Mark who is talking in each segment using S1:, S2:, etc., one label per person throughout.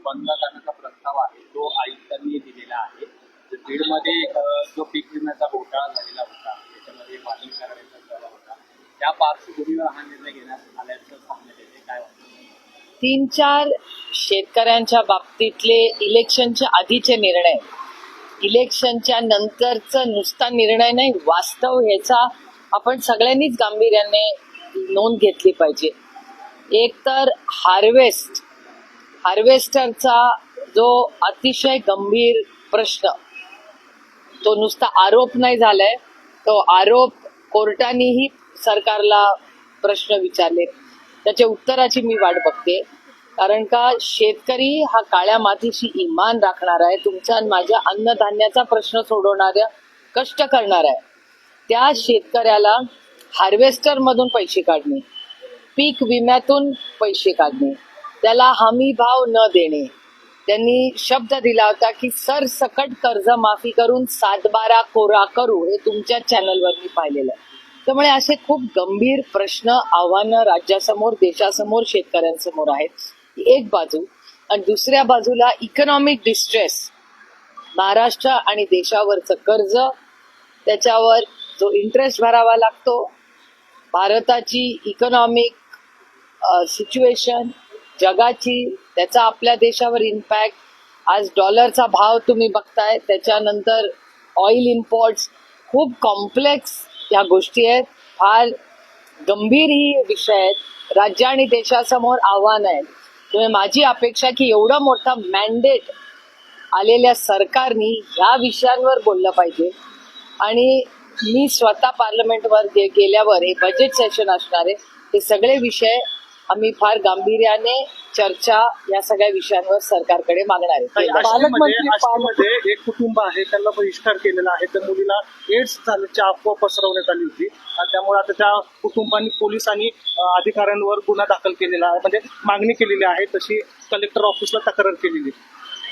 S1: बंद करण्याचा प्रस्ताव आहे तो आयुक्तांनी दिलेला आहे. बीडमध्ये जो पीक विम्याचा घोटाळा झालेला होता त्याच्यामध्ये मागणी करण्याचा ठराव होता, त्या पार्श्वभूमीवर हा निर्णय घेण्यात आल्याचं सांगण्यात येते. काय वाटतं?
S2: 3-4 शेतकऱ्यांच्या बाबतीतले इलेक्शनच्या आधीचे निर्णय, इलेक्शनच्या नंतरचा नुसता निर्णय नाही, वास्तव ह्याचा आपण सगळ्यांनीच गांभीर्याने नोंद घेतली पाहिजे. एक तर हार्वेस्टरचा जो अतिशय गंभीर प्रश्न, तो नुसता आरोप नाही झालाय, तो आरोप कोर्टानेही सरकारला प्रश्न विचारले, त्याच्या उत्तराची मी वाट बघते. कारण का शेतकरी हा काळ्या मातीशी इमान राखणार आहे, तुमचा आणि माझ्या अन्नधान्याचा प्रश्न सोडवणाऱ्या कष्ट करणार आहे. त्या शेतकऱ्याला हार्वेस्टर मधून पैसे काढणे, पीक विम्यातून पैसे काढणे, त्याला हमी भाव न देणे, त्यांनी शब्द दिला होता की सरसकट कर्जमाफी करून 7-12 कोरा करू, हे तुमच्या चॅनलवर मी पाहिलेलं आहे. त्यामुळे असे खूप गंभीर प्रश्न, आव्हानं राज्यासमोर, देशासमोर, शेतकऱ्यांसमोर आहेत, एक बाजू. आणि दुसऱ्या बाजूला इकॉनॉमिक डिस्ट्रेस, महाराष्ट्र आणि देशावरचं कर्ज, त्याच्यावर जो इंटरेस्ट भरावा लागतो, भारताची इकॉनॉमिक सिच्युएशन, जगाची, त्याचा आपल्या देशावर इम्पॅक्ट. आज डॉलरचा भाव तुम्ही बघताय, त्याच्यानंतर ऑइल इम्पोर्ट्स, खूप कॉम्प्लेक्स या गोष्टी आहेत, फार गंभीर ही विषय आहेत, राज्य आणि देशासमोर आव्हान आहे. त्यामुळे माझी अपेक्षा की एवढा मोठा मॅन्डेट आलेल्या सरकारनी ह्या विषयांवर बोललं पाहिजे. आणि मी स्वतः पार्लमेंटवर गेल्यावर हे बजेट सेशन असणार आहे, हे सगळे विषय आम्ही फार गांभीर्याने चर्चा या सगळ्या विषयांवर सरकारकडे मागणार आहे.
S3: आष्टीमध्ये एक कुटुंब आहे, त्यांना बहिष्कार केलेला आहे, त्या मुलीला एड्स झाल्याची अफवा पसरवण्यात आली होती, त्यामुळे आता त्या कुटुंबांनी, पोलिसांनी अधिकाऱ्यांवर गुन्हा दाखल केलेला आहे, म्हणजे मागणी केलेली आहे, तशी कलेक्टर ऑफिसला तक्रार केलेली.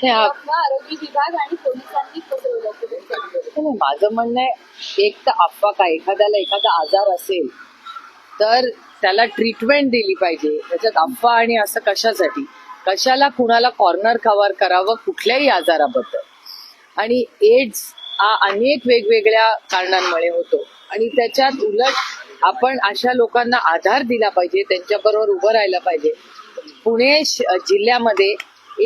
S4: आरोग्य विभाग आणि पोलिसांनी पसरवलं.
S2: माझं म्हणणं आहे, एक तर अफवा काय, एखाद्याला एखादा आजार असेल तर त्याला ट्रीटमेंट दिली पाहिजे. त्याच्यात अफवा आणि असं कशासाठी, कशाला कुणाला कॉर्नर कव्हर करावं कुठल्याही आजाराबद्दल. आणि एड्स हा अनेक वेगवेगळ्या कारणांमुळे होतो आणि त्याच्यात उलट आपण अशा लोकांना आधार दिला पाहिजे, त्यांच्याबरोबर उभं राहायला पाहिजे. पुणे जिल्ह्यामध्ये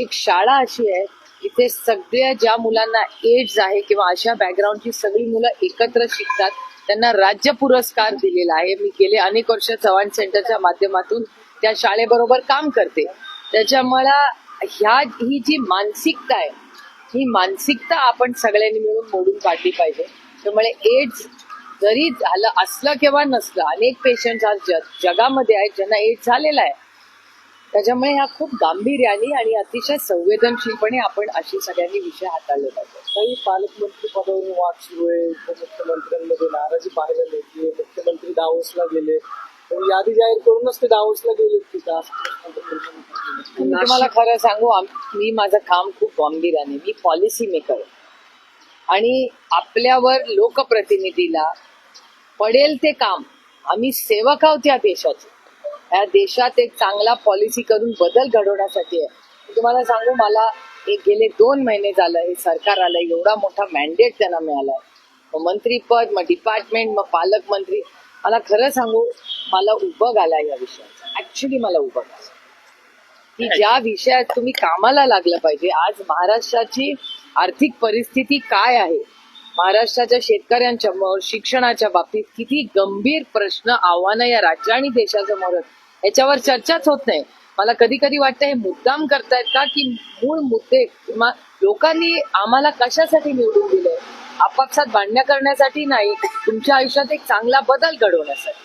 S2: एक शाळा अशी आहे, इथे सगळ्या ज्या मुलांना एड्स आहे किंवा अशा बॅकग्राऊंडची सगळी मुलं एकत्र शिकतात, त्यांना राज्य पुरस्कार दिलेला आहे. मी गेले अनेक वर्ष चव्हाण सेंटरच्या माध्यमातून त्या शाळेबरोबर काम करते. त्याच्यामुळे ही जी मानसिकता आहे, ही मानसिकता आपण सगळ्यांनी मिळून मोडून काढली पाहिजे. त्यामुळे एड्स जरी झालं असलं किंवा नसलं, अनेक पेशंट आज जगामध्ये आहेत ज्यांना एड्स झालेला आहे. त्याच्यामुळे ह्या खूप गांभीर्याने आणि अतिशय संवेदनशीलपणे आपण अशी सगळ्यांनी विषय हाताळले पाहिजे.
S3: काही पालकमंत्री पदावरून वाद सुरू आहे, उपमुख्यमंत्र्यांमध्ये नाराजी पाहायला मिळते, मुख्यमंत्री दावोसला गेले, यादी जाहीर करूनच ते दावोसला गेले की का?
S2: तुम्हाला खरं सांगू, मी माझं काम खूप गांभीर्याने, मी पॉलिसी मेकर आणि आपल्यावर लोकप्रतिनिधीला पडेल ते काम, आम्ही सेवक आहोत या देशाचे. या देशात एक चांगला पॉलिसी करून बदल घडवण्यासाठी आहे. तुम्हाला सांगू, मला एक गेले 2 महिने झालं हे सरकार आलं, एवढा मोठा मॅन्डेट त्यांना मिळालाय, मग मंत्रीपद, मग डिपार्टमेंट, मग पालकमंत्री. मला खरं सांगू, मला उबग आलाय या विषयाचा. ऍक्च्युली मला उबग आला की ज्या विषयात तुम्ही कामाला लागलं पाहिजे. आज महाराष्ट्राची आर्थिक परिस्थिती काय आहे, महाराष्ट्राच्या शेतकऱ्यांच्या शिक्षणाच्या बाबतीत किती गंभीर प्रश्न, आव्हानं या राज्य आणि देशासमोर, याच्यावर चर्चाच होत नाही. मला कधी कधी वाटतं हे मुद्दाम करतायत का, की मूळ मुद्दे किंवा लोकांनी आम्हाला कशासाठी निवडून दिलंय, आपापसात भांडण्या करण्यासाठी नाही, तुमच्या आयुष्यात एक चांगला बदल घडवण्यासाठी.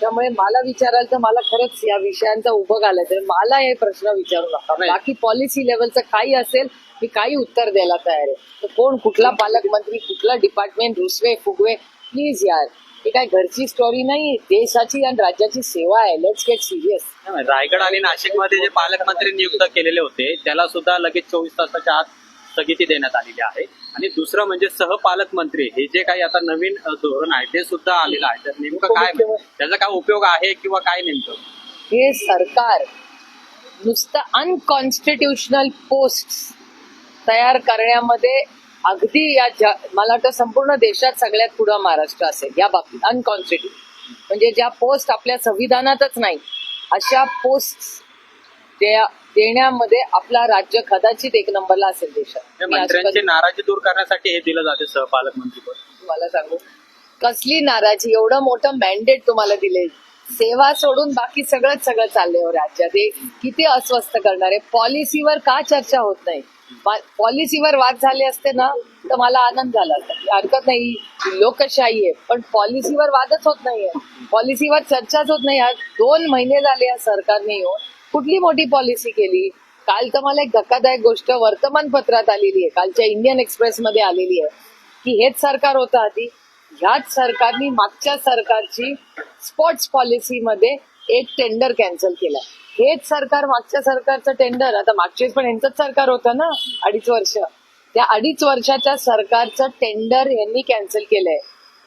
S2: त्यामुळे मला विचाराल तर मला खरंच या विषयांचा उभं आलाय, तर मला हे प्रश्न विचारू नका. बाकी पॉलिसी लेवलचं काही असेल, मी काही उत्तर द्यायला तयार आहे. तर कोण, कुठला पालकमंत्री, कुठला डिपार्टमेंट, रुसवे फुगवे, प्लीज यार, ही काय घरची स्टोरी नाही, देशाची आणि राज्याची सेवा आहे. Let's get serious.
S1: रायगड आणि नाशिकमध्ये जे पालकमंत्री नियुक्त केलेले होते त्याला सुद्धा लगेच 24 तासाच्या आत स्थगिती देण्यात आलेली आहे. आणि दुसरं म्हणजे सहपालकमंत्री, हे जे काही आता नवीन धोरण आहे ते सुद्धा आलेलं आहे. तर नेमकं काय, त्याचा काय उपयोग आहे किंवा काय नेमकं?
S2: हे सरकार नुसतं अनकॉन्स्टिट्युशनल पोस्ट तयार करण्यामध्ये अगदी मला वाटतं संपूर्ण देशात सगळ्यात पुढं महाराष्ट्र असेल या बाबतीत. अनकॉन्स्टिट्युशनल म्हणजे ज्या पोस्ट आपल्या संविधानातच नाही अशा पोस्ट देण्यामध्ये आपला राज्य कदाचित एक नंबरला असेल देशात. मी
S1: मंत्र्यांची नाराजी दूर करण्यासाठी हे दिलं जाते सहपालकमंत्रीपद.
S2: तुम्हाला सांगू कसली नाराजी, एवढं मोठं मॅन्डेट तुम्हाला दिले, सेवा सोडून बाकी सगळं चाललंय राज्यात. हे किती अस्वस्थ करणार आहे. पॉलिसीवर का चर्चा होत नाही? पॉलिसीवर वाद झाले असते ना तर मला आनंद झाला असता. हरकत नाही, लोकशाही आहे, पण पॉलिसीवर वादच होत नाहीये, पॉलिसीवर चर्चाच होत नाही. 2 महिने झाले या सरकारने येऊन कुठली मोठी पॉलिसी केली? काल तर मला एक धक्कादायक गोष्ट वर्तमानपत्रात आलेली आहे, कालच्या इंडियन एक्सप्रेस मध्ये आलेली आहे की हेच सरकार होतं आधी. ह्याच सरकारने मागच्या सरकारची स्पोर्ट्स पॉलिसीमध्ये एक टेंडर कॅन्सल केला. हेच सरकार मागच्या सरकारचं टेंडर, आता मागचेच पण यांचंच सरकार होतं ना 2.5 वर्ष, त्या 2.5 वर्षाच्या सरकारचं टेंडर यांनी कॅन्सल केलंय.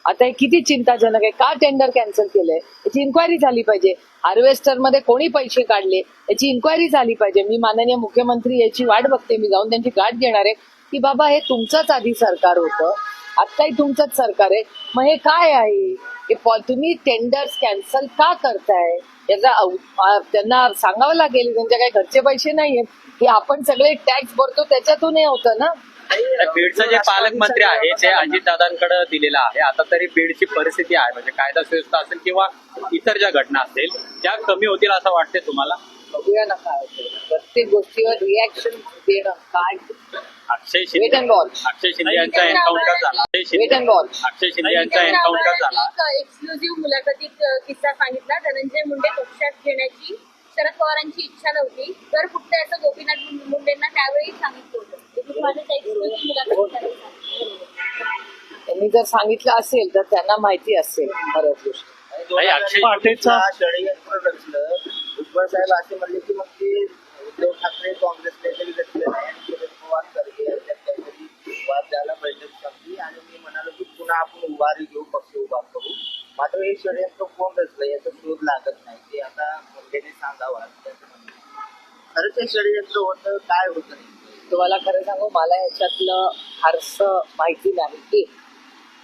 S2: आता हे किती चिंताजनक आहे. का टेंडर कॅन्सल केलंय याची इन्क्वायरी झाली पाहिजे. हार्वेस्टर मध्ये कोणी पैसे काढले याची इन्क्वायरी झाली पाहिजे. मी माननीय मुख्यमंत्री याची वाट बघते, मी जाऊन त्यांची गाठ घेणार आहे की बाबा हे तुमचंच आधी सरकार होतं, आत्ताही तुमचंच सरकार आहे, मग हे काय आहे? तुम्ही टेंडर्स कॅन्सल का करताय? याचा त्यांना सांगावं लागेल. त्यांच्या काही घरचे पैसे नाहीयेत, हे आपण सगळे टॅक्स भरतो त्याच्यातून हे होतं ना.
S1: बीडचं जे पालकमंत्री आहे ते अजितदादांकडे दिलेलं आहे. आता तरी बीडची परिस्थिती आहे म्हणजे कायदा सुव्यवस्था असेल किंवा इतर ज्या घटना असतील त्या कमी होतील असं वाटते तुम्हाला?
S2: बघूया ना काय होतं. प्रत्येक गोष्टीवर रिॲक्शन देणं काय.
S1: अक्षय शिंदे यांचा एन्काउंटर झाला. अक्षय शिंदे यांचा एन्काउंटर झाला.
S4: एक्सक्लुझिव्ह मुलाखतीत किस्सा सांगितला. धनंजय मुंडे पक्षात घेण्याची शरद पवारांची इच्छा नव्हती, तर फक्त असं गोपीनाथ मुंडेंना त्यावेळी सांगितलं होतं.
S2: त्यांनी जर सांगितलं असेल तर त्यांना माहिती असेल बऱ्याच गोष्टी.
S3: पाटेचा
S5: षडयंत्र रचलं भुजबळ साहेब असे म्हणले की मग ते उद्धव ठाकरे काँग्रेसने तरी रचलं नाही आणि शरद पवार खरगे यांच्यात काहीतरी वाद झाला बैठक संपली आणि मी म्हणालो की पुन्हा आपण उभारी घेऊ, पक्ष उभा करू. मात्र हे षडयंत्र कोण रचलं याचा शोध लागत नाही. ते आता मुंडेने सांगावं. खरं ते षडयंत्र होतं काय होतं नाही.
S2: तुम्हाला खरं सांगू, मला याच्यातलं फारसं माहिती नाही. की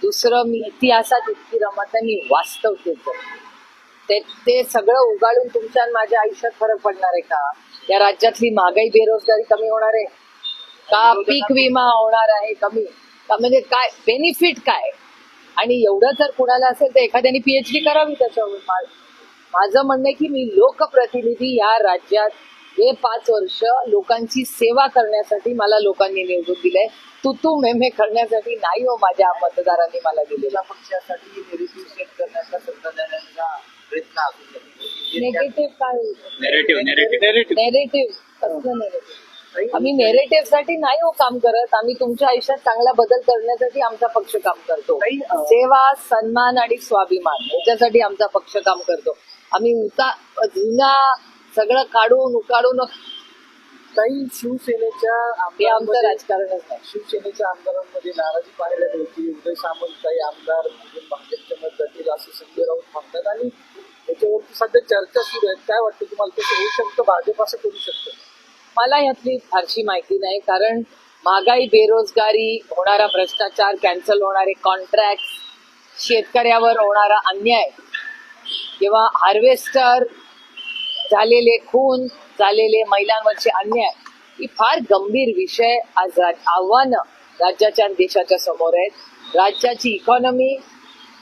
S2: दुसरं, मी इतिहासात इतकी रमत नाही, मी वास्तव ते सगळं उगाळून तुमच्या आणि माझ्या आयुष्यात फरक पडणार आहे का? या राज्यातली महागाई बेरोजगारी कमी होणार आहे का? पीक विमा होणार आहे कमी का? म्हणजे काय बेनिफिट काय? आणि एवढं जर कुणाला असेल तर एखाद्याने PhD करावी त्याच्यावर. माझं म्हणणं आहे की मी लोकप्रतिनिधी या राज्यात हे 5 वर्ष लोकांची सेवा करण्यासाठी मला लोकांनी निवडून दिलंय. तू मेमे करण्यासाठी नाही हो, माझ्या मतदारांनी मला दिलेला.
S5: पक्षासाठी निगेटिव्ह सेट करण्याचा सत्ताधाऱ्यांचा प्रयत्न असू शकतो.
S2: नेगेटिव्ह काय?
S1: नेरेटिव्ह
S2: कसलं नेगेटिव्ह? आम्ही नेरेटिव्ह साठी नाही हो काम करत. आम्ही तुमच्या आयुष्यात चांगला बदल करण्यासाठी आमचा पक्ष काम करतो. सेवा, सन्मान आणि स्वाभिमान याच्यासाठी आमचा पक्ष काम करतो. आम्ही जुना सगळं काढून उकाडून
S3: काही शिवसेनेच्या
S2: हे आमचं राजकारणच नाही.
S3: शिवसेनेच्या आमदारांमध्ये नाराजी पाहायला मिळते. उदय सामंत काही आमदार भाजपच्या मत जातील असं संजय राऊत म्हणतात आणि त्याच्यावरती सध्या चर्चा सुरू आहे. काय वाटतं तुम्हाला, कसं होऊ शकतं? भाजप असं करू शकतं?
S2: मला यातली फारशी माहिती नाही, कारण महागाई, बेरोजगारी, होणारा भ्रष्टाचार, कॅन्सल होणारे कॉन्ट्रॅक्ट, शेतकऱ्यावर होणारा अन्याय किंवा हार्वेस्टर झालेले खून, झालेले महिलांवरचे अन्याय, ही फार गंभीर विषय आज आव्हानं राज्याच्या आणि देशाच्या समोर आहेत. राज्याची इकॉनॉमी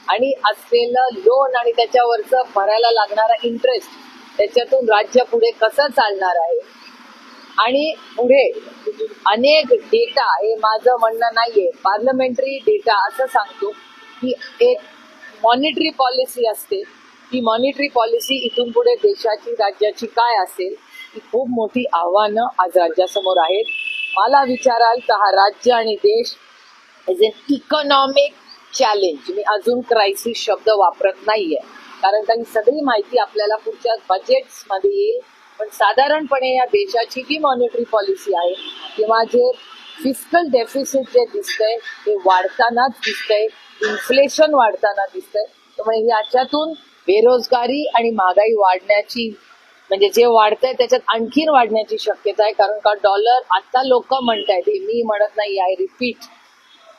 S2: आणि असलेलं लोन आणि त्याच्यावरचं भरायला लागणारा इंटरेस्ट, त्याच्यातून राज्य पुढे कसं चालणार आहे आणि पुढे अनेक डेटा, हे माझं म्हणणं नाहीये, पार्लमेंटरी डेटा असं सांगतो की एक मॉनिटरी पॉलिसी असते, ती मॉनिटरी पॉलिसी इथून पुढे देशाची, राज्याची काय असेल, ही खूप मोठी आव्हानं आज राज्यासमोर आहेत. मला विचाराल तर हा राज्य आणि देश एज एन इकॉनॉमिक चॅलेंज, मी अजून क्रायसिस शब्द वापरत नाहीये, कारण ही सगळी माहिती आपल्याला पुढच्या बजेट्समध्ये येईल. पण साधारणपणे या देशाची जी मॉनिटरी पॉलिसी आहे किंवा जे फिस्कल डेफिसिट जे दिसतंय ते वाढतानाच दिसतंय, इन्फ्लेशन वाढताना दिसतंय. त्यामुळे याच्यातून बेरोजगारी आणि महागाई म्हणजे जे वाढतंय त्याच्यात आणखीन वाढण्याची शक्यता आहे, कारण का डॉलर आता लोक म्हणतायत, हे मी म्हणत नाही, आय रिपीट,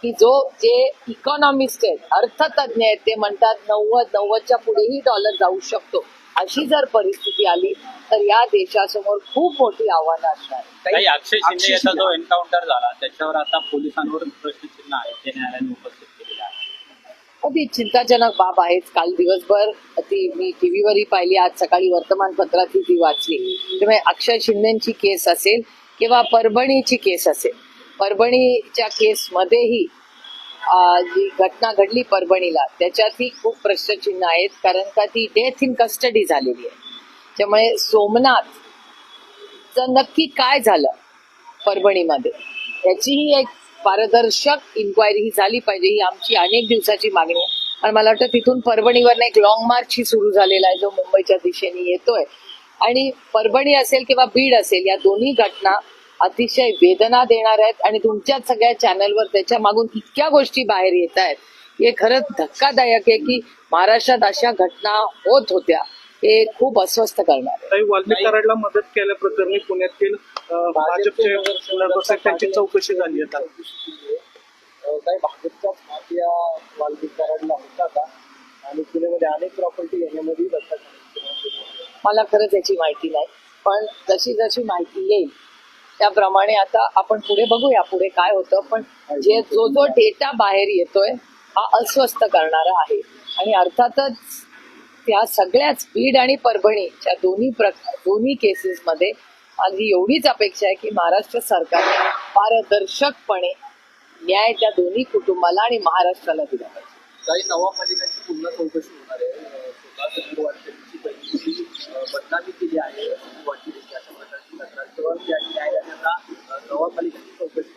S2: की जे इकॉनॉमिस्ट आहेत, अर्थतज्ञ आहेत, ते म्हणतात 90च्या पुढेही डॉलर जाऊ शकतो. अशी जर परिस्थिती आली तर या देशासमोर खूप मोठी आव्हानं असणार.
S1: काही अक्षय शिंदे याचा जो एन्काउंटर झाला त्याच्यावर आता पोलिसांवर प्रश्नचिन्ह आहे, ते न्यायालयाने उपस्थित केलेलं आहे.
S2: ती चिंताजनक बाब आहेच. काल दिवसभर ती मी टीव्हीवरही पाहिली, आज सकाळी वर्तमानपत्रातही ती वाचली. त्यामुळे अक्षय शिंदेची केस असेल किंवा परभणीची केस असेल, परभणीच्या केसमध्येही जी घटना घडली परभणीला, त्याच्यातही खूप प्रश्नचिन्ह आहेत, कारण का ती डेथ इन कस्टडी झालेली आहे. त्यामुळे सोमनाथचं नक्की काय झालं परभणीमध्ये याचीही एक पारदर्शक इन्क्वायरी ही झाली पाहिजे, ही आमची अनेक दिवसाची मागणी आहे. आणि मला वाटतं तिथून परभणीवरनं एक लॉंग मार्च ही सुरू झालेला आहे, जो मुंबईच्या दिशेने येतोय. आणि परभणी असेल किंवा बीड असेल, या दोन्ही घटना अतिशय वेदना देणार आहेत. आणि तुमच्याच सगळ्या चॅनलवर त्याच्या मागून इतक्या गोष्टी बाहेर येत आहेत, हे खरंच धक्कादायक आहे की महाराष्ट्रात अशा घटना होत होत्या. हे खूप अस्वस्थ करणार आहे.
S3: काही वाल्मिक कराडला मदत केल्याप्रकरणी पुण्यातील भाजपचे नगरसेवक त्यांची चौकशी झाली आता.
S5: काही भाजपचाच माफिया वाल्मिक कराडला होता का, आणि पुण्यामध्ये अनेक प्रॉपर्टी घेण्यामध्ये
S2: मला खरंच याची माहिती नाही, पण जशी जशी माहिती येईल त्याप्रमाणे आता आपण पुढे बघूया पुढे काय होतं. पण जो डेटा बाहेर येतोय हा अस्वस्थ करणारा आहे. आणि अर्थातच त्या सगळ्याच बीड आणि परभणीच्या दोन्ही केसेसमध्ये माझी एवढीच अपेक्षा आहे की महाराष्ट्र सरकारने पारदर्शकपणे न्याय त्या दोन्ही कुटुंबाला आणि महाराष्ट्राला दिला पाहिजे.
S5: काही नवाब मलिकांची पुन्हा चौकशी होणार आहे. बदनामी केली आहे अशा प्रकारची तक्रार न्यायालयाला नवाब मलिकांची चौकशी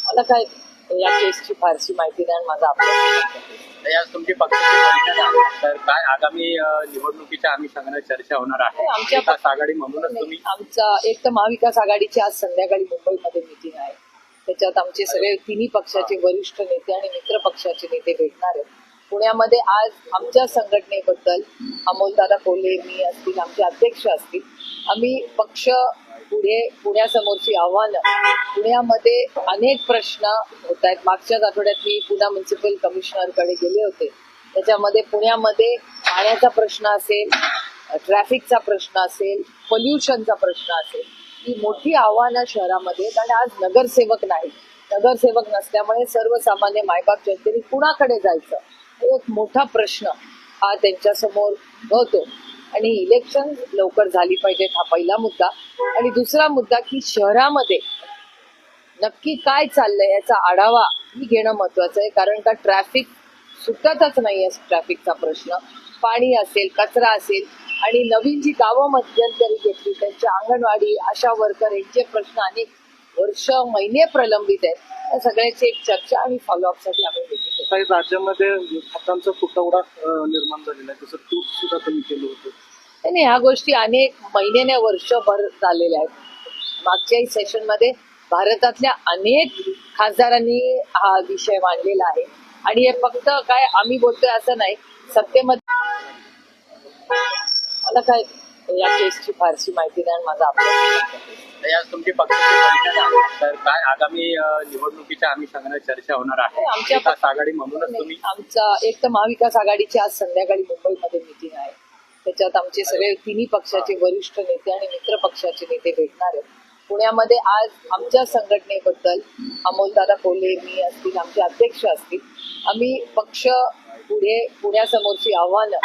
S2: मला काय या केसची फारशी माहिती नाही, माझा अभ्यास
S1: आज तुमची पक्षाची बैठक आहे, तर काय आगामी निवडणुकीच्या अनुषंगाने चर्चा होणार आहे?
S2: आमच्या
S1: विकास आघाडी म्हणूनच तुम्ही
S2: आमचा एक तर महाविकास आघाडीची आज संध्याकाळी मुंबईमध्ये मिटिंग आहे. त्याच्यात आमचे सगळे तिन्ही पक्षाचे वरिष्ठ नेते आणि मित्र पक्षाचे नेते भेटणार आहेत. पुण्यामध्ये आज आमच्या संघटनेबद्दल अमोलदादा कोल्हे, मी असतील, आमचे अध्यक्ष असतील, आम्ही पक्ष पुण्यासमोरची आव्हानं, पुण्यामध्ये अनेक प्रश्न होत आहेत. मागच्याच आठवड्यात मी पुणे म्युन्सिपल कमिशनरकडे गेले होते. त्याच्यामध्ये पुण्यामध्ये पाण्याचा प्रश्न असेल, ट्रॅफिकचा प्रश्न असेल, पोल्युशनचा प्रश्न असेल, ही मोठी आव्हानं शहरामध्ये आहेत. आणि आज नगरसेवक नाही, नगरसेवक नसल्यामुळे सर्वसामान्य मायबाप जनतेने कुणाकडे जायचं, एक मोठा प्रश्न हा त्यांच्यासमोर होतो. आणि इलेक्शन लवकर झाली पाहिजेत, हा पहिला मुद्दा. आणि दुसरा मुद्दा की शहरामध्ये नक्की काय चाललंय याचा आढावा ही घेणं महत्वाचं आहे, कारण का ट्रॅफिक सुटतच नाहीये. ट्रॅफिकचा प्रश्न, पाणी असेल, कचरा असेल, आणि नवीन जी गावं मध्यंतरी घेतली त्यांच्या अंगणवाडी, आशा वर्कर यांचे प्रश्न अनेक वर्ष महिने प्रलंबित आहेत. या सगळ्याची एक चर्चा आणि फॉलोअपसाठी आम्ही भेटतो.
S3: काही राज्यामध्ये खतांचा तुटवडा निर्माण झालेला आहे, जसं तूट सुद्धा कमी केलं होतं.
S2: आणि ह्या गोष्टी अनेक महिने वर्षभर झालेल्या आहेत. मागच्याही सेशनमध्ये भारतातल्या अनेक खासदारांनी हा विषय मांडलेला आहे. आणि हे फक्त काय आम्ही बोलतोय असं नाही, सत्तेमध्ये मला काय या केसची फारशी माहिती नाही, माझा अभ्यास
S1: आज तुमची पक्षाची बैठक आहे, तर काय आगामी निवडणुकीच्या अनुषंगाने चर्चा होणार आहे?
S2: आमच्या
S1: विकास आघाडी म्हणूनच तुम्ही
S2: आमचा एक तर महाविकास आघाडीची आज संध्याकाळी मुंबईमध्ये मिटिंग आहे. त्याच्यात आमचे सगळे तिन्ही पक्षाचे वरिष्ठ नेते आणि मित्र पक्षाचे नेते भेटणार आहेत. पुण्यामध्ये आज आमच्या संघटनेबद्दल अमोलदादा कोल्हे, मी असतील, आमचे अध्यक्ष असतील, आम्ही पक्ष पुण्यासमोरची आव्हानं,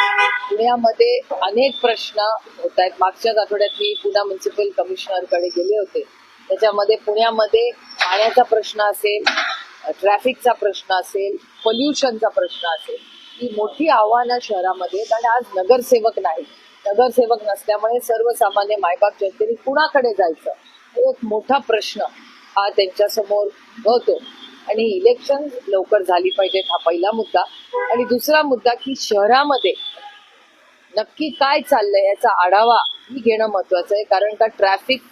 S2: पुण्यामध्ये अनेक प्रश्न होत आहेत. मागच्याच आठवड्यात मी पुणे म्युन्सिपल कमिशनरकडे गेले होते. त्याच्यामध्ये पुण्यामध्ये पाण्याचा प्रश्न असेल, ट्रॅफिकचा प्रश्न असेल, पोल्युशनचा प्रश्न असेल, ही मोठी आव्हानं शहरामध्ये आहेत. आणि आज नगरसेवक नाही, नगरसेवक नसल्यामुळे सर्वसामान्य मायबाप जनतेने कुणाकडे जायचं, एक मोठा प्रश्न हा त्यांच्यासमोर होतो. आणि इलेक्शन लवकर झाली पाहिजेत, हा पहिला मुद्दा. आणि दुसरा मुद्दा की शहरामध्ये नक्की काय चाललंय याचा आढावा ही घेणं महत्वाचं आहे, कारण का ट्रॅफिक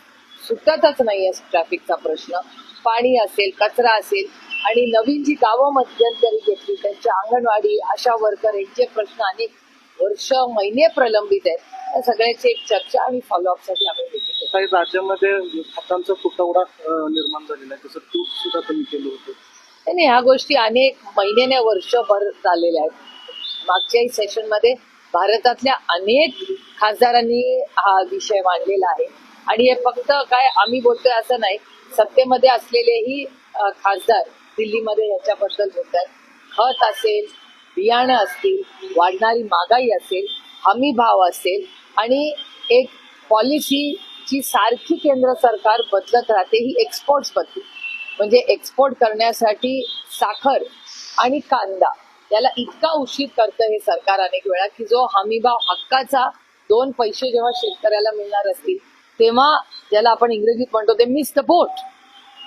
S2: सुटतच नाहीये. ट्रॅफिकचा प्रश्न, पाणी असेल, कचरा असेल, आणि नवीन जी गावं मध्यंतरी घेतली त्यांच्या अंगणवाडी, आशा वर्कर यांचे प्रश्न अनेक वर्ष महिने प्रलंबित आहेत. त्या सगळ्याची एक चर्चा आणि फॉलोअपसाठी आपण भेटू.
S3: काही राज्यामध्ये खतांचा तुटवडा निर्माण झालेला आहे, तसं ट्विट सुद्धा तुम्ही केलं होतं.
S2: नाही, ह्या गोष्टी अनेक महिने वर्षभर चाललेल्या आहेत. मागच्याही सेशनमध्ये भारतातल्या अनेक खासदारांनी हा विषय मांडलेला आहे आणि हे फक्त काय आम्ही बोलतोय असं नाही, सत्तेमध्ये असलेलेही खासदार दिल्लीमध्ये याच्याबद्दल बोलतात. खत असेल, बियाणं असतील, वाढणारी महागाई असेल, हमी भाव असेल आणि एक पॉलिसी जी सारखी केंद्र सरकार बदलत राहते ही एक्सपोर्ट्स बद्दल. म्हणजे एक्सपोर्ट करण्यासाठी साखर आणि कांदा याला इतका उशीर करतं हे सरकार अनेक वेळा की जो हमीभाव हक्काचा 2 पैसे जेव्हा शेतकऱ्याला मिळणार असतील तेव्हा ज्याला आपण इंग्रजीत म्हणतो ते मिस द बोट.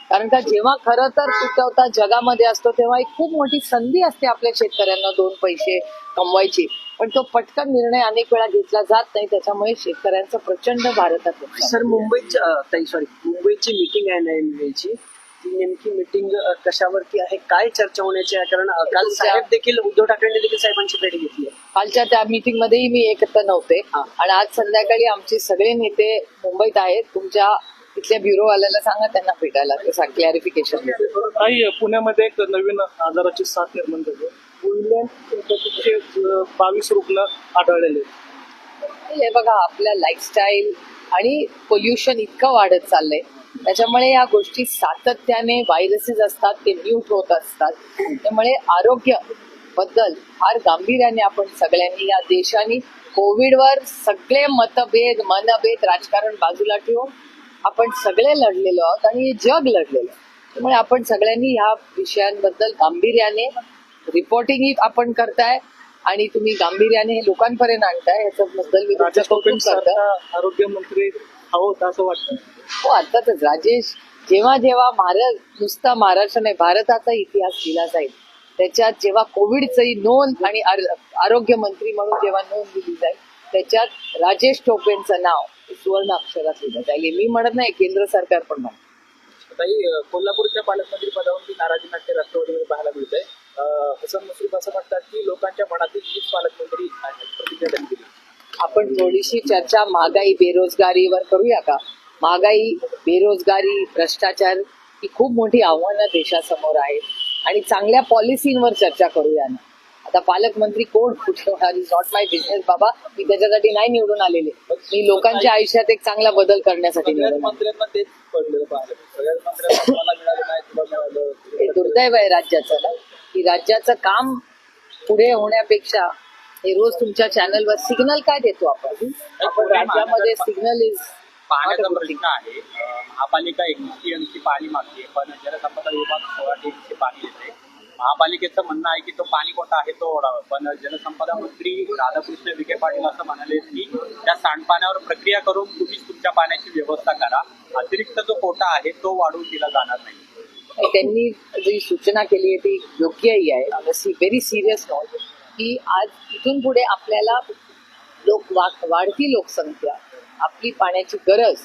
S2: कारण का जेव्हा खरं तर तुटवता जगामध्ये असतो तेव्हा एक खूप मोठी संधी असते आपल्या शेतकऱ्यांना 2 पैसे कमवायची, पण तो पटकन निर्णय अनेक वेळा घेतला जात नाही. त्याच्यामुळे शेतकऱ्यांचं प्रचंड भारतात नुकसान होतं.
S6: सर मुंबईची मीटिंग आहे NIMVAची, ती नेमकी मीटिंग कशावरती आहे, काय चर्चा होण्याची आहे? कारण काल साहेब देखील उद्धव ठाकरेंनी देखील साहेबांची भेट घेतली आहे.
S2: कालच्या त्या मीटिंग मध्येही मी एकत्र नव्हते आणि आज संध्याकाळी आमचे सगळे नेते मुंबईत आहेत. तुमच्या तिथल्या ब्युरोवाल्याला सांगा त्यांना भेटायला, ते क्लॅरिफिकेशन.
S3: काही पुण्यामध्ये एक नवीन आजाराची साथ निर्माण झाली. 22 रुग्ण आढळलेले.
S2: हे बघा, आपल्या लाईफस्टाईल आणि पोल्युशन इतकं वाढत चाललंय त्याच्यामुळे या गोष्टी सातत्याने व्हायरसेस असतात ते म्यूट होत असतात. त्यामुळे आरोग्य बद्दल फार गांभीर्याने आपण सगळ्यांनी या देशाने कोविडवर सगळे मनभेद राजकारण बाजूला ठेवून आपण सगळे लढलेलो आहोत आणि हे जग लढलेलं आहे. त्यामुळे आपण सगळ्यांनी ह्या विषयांबद्दल गांभीर्याने रिपोर्टिंग आपण करताय आणि तुम्ही गांभीर्याने हे लोकांपर्यंत आणताय ह्याच्याबद्दल मी तुमचं कौतुक करतो.
S3: आरोग्य मंत्री हवं असं वाटतं.
S2: हो, अर्थातच राजेश, जेव्हा नुसता महाराष्ट्र नाही भारताचा इतिहास लिहिला जाईल त्याच्यात जेव्हा कोविडचंही नोंद आणि आरोग्य मंत्री म्हणून जेव्हा नोंद दिली जाईल त्याच्यात राजेश टोपेंचं नाव सुवर्ण अक्षरात लिहिलं जाईल. मी म्हणत नाही, केंद्र सरकार पण म्हणत.
S6: कोल्हापूरच्या पालकमंत्री पदावरती नाराजी नाट्य राष्ट्रवादीमध्ये पाहायला मिळतंय. हसन मुश्रीफ असं म्हणतात की लोकांच्या मनातील हीच पालकमंत्री प्रतिक्रिया त्यांनी दिली.
S2: आपण थोडीशी चर्चा महागाई बेरोजगारीवर करूया का? महागाई, बेरोजगारी, भ्रष्टाचार ही खूप मोठी आव्हानं देशासमोर आहेत आणि चांगल्या पॉलिसींवर चर्चा करूया ना. आता पालकमंत्री कोण कुठे होणार इज नॉट माय बिझनेस बाबा. मी त्याच्यासाठी नाही निवडून आलेले, मी लोकांच्या आयुष्यात एक चांगला बदल करण्यासाठी निवडून.
S6: मंत्र्यांना तेच पडलेलं पाहायला सगळ्याच मंत्र्यांना मिळालं नाही, तुला मिळालं.
S2: हे दुर्दैव आहे राज्याचं ना, की राज्याचं काम पुढे होण्यापेक्षा हे रोज तुमच्या चॅनलवर सिग्नल काय देतो आपण राज्यामध्ये सिग्नल इज
S1: पाण्याचा प्रश्न आहे. महापालिका 180 पाणी मागते पण जलसंपदा विभाग 16 TMC पाणी देते. महापालिकेचं म्हणणं आहे की तो पाणी कोटा आहे तो ओढावा, पण जलसंपदा मंत्री राधाकृष्ण विखे पाटील असं म्हणाले की त्या सांडपाण्यावर प्रक्रिया करून तुम्हीच तुमच्या पाण्याची व्यवस्था करा, अतिरिक्त जो कोटा आहे तो वाढवून दिला जाणार नाही.
S2: त्यांनी जी सूचना केली आहे ती योग्यही आहे. व्हेरी सिरियस नोट की आज इथून पुढे आपल्याला वाढती लोकसंख्या, आपली पाण्याची गरज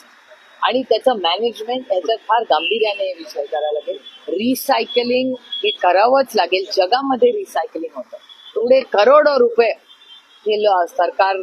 S2: आणि त्याचं मॅनेजमेंट याच्यात फार गांभीर्याने विचार करायला लागेल. रिसायकलिंग हे करावंच लागेल. जगामध्ये रिसायकलिंग होतं, एवढे करोडो रुपये हे सरकार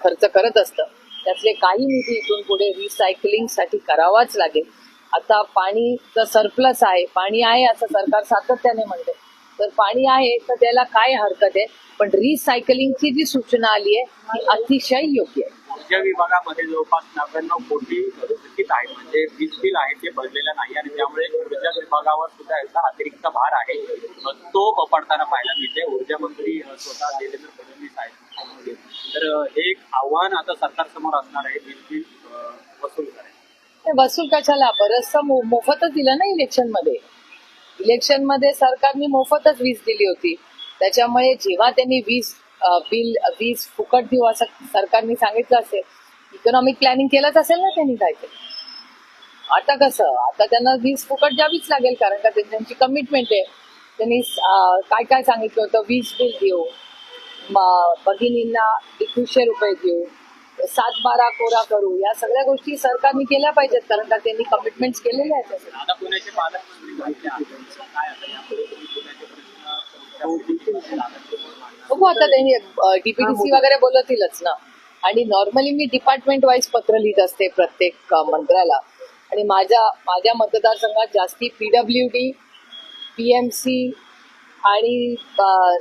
S2: खर्च करत असतं, त्यातले काही निधी इथून पुढे रिसायकलिंगसाठी करावाच लागेल. आता पाणीचं सरप्लस आहे, पाणी आहे असं सरकार सातत्याने म्हणते, तर पाणी आहे तर त्याला काय हरकत आहे, पण रिसायकलिंगची जी सूचना आली आहे ती अतिशय योग्य आहे.
S1: ऊर्जा विभागामध्ये जवळपास 99 कोटी थकीत आहे, म्हणजे वीज बिल आहे ते भरलेलं नाही आणि त्यामुळे ऊर्जा विभागावर सुद्धा याचा अतिरिक्त भार आहे तो पडताना पाहायला मिळते. ऊर्जा मंत्री स्वतः देवेंद्र फडणवीस आहेत, तर हे एक आव्हान आता सरकारसमोर असणार आहे वीज बिल वसूल करायचं.
S2: वसूल कशाला, बरंचसं मोफतच दिलं ना इलेक्शन मध्ये सरकारने मोफतच वीज दिली होती. त्याच्यामुळे जेव्हा त्यांनी वीज फुकट देऊ असं सरकारने सांगितलं असेल, इकॉनॉमिक प्लॅनिंग केलंच असेल ना त्यांनी काहीतरी. आता कसं, आता त्यांना वीज फुकट द्यावीच लागेल कारण का त्यांची कमिटमेंट आहे. त्यांनी काय काय सांगितलं होतं, वीज बिल देऊ, भगिनींना 2100 रुपये देऊ, 7-12 कोरा करू, या सगळ्या गोष्टी सरकारने केल्या पाहिजेत कारण का त्यांनी कमिटमेंट केलेले आहेत.
S1: आता पुण्याचे पालकमंत्री काय आता यापुढे तुम्ही पुण्याचे प्रश्न
S2: बघू आता त्यांनी डीपीडीसी वगैरे बोलतीलच ना. आणि नॉर्मली मी डिपार्टमेंट वाईज पत्र लिहित असते प्रत्येक मंत्र्याला. आणि माझ्या मतदारसंघात जास्ती PWD, PMC आणि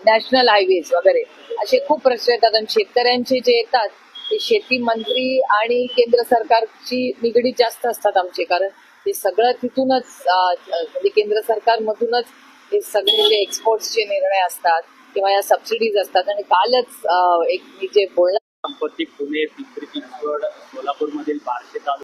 S2: नॅशनल हायवेज वगैरे असे खूप प्रश्न येतात. आणि शेतकऱ्यांचे जे येतात ते शेती मंत्री आणि केंद्र सरकारची निगडीत जास्त असतात आमचे. कारण ते सगळं तिथूनच म्हणजे केंद्र सरकारमधूनच हे सगळे जे एक्सपोर्ट्सचे निर्णय असतात किंवा या सबसिडीज असतात. आणि कालच एक मी जे बोलणार
S1: संपत्ती पुणे, पिंपरी चिंचवड, सोलापूरमधील बार्शी तालुका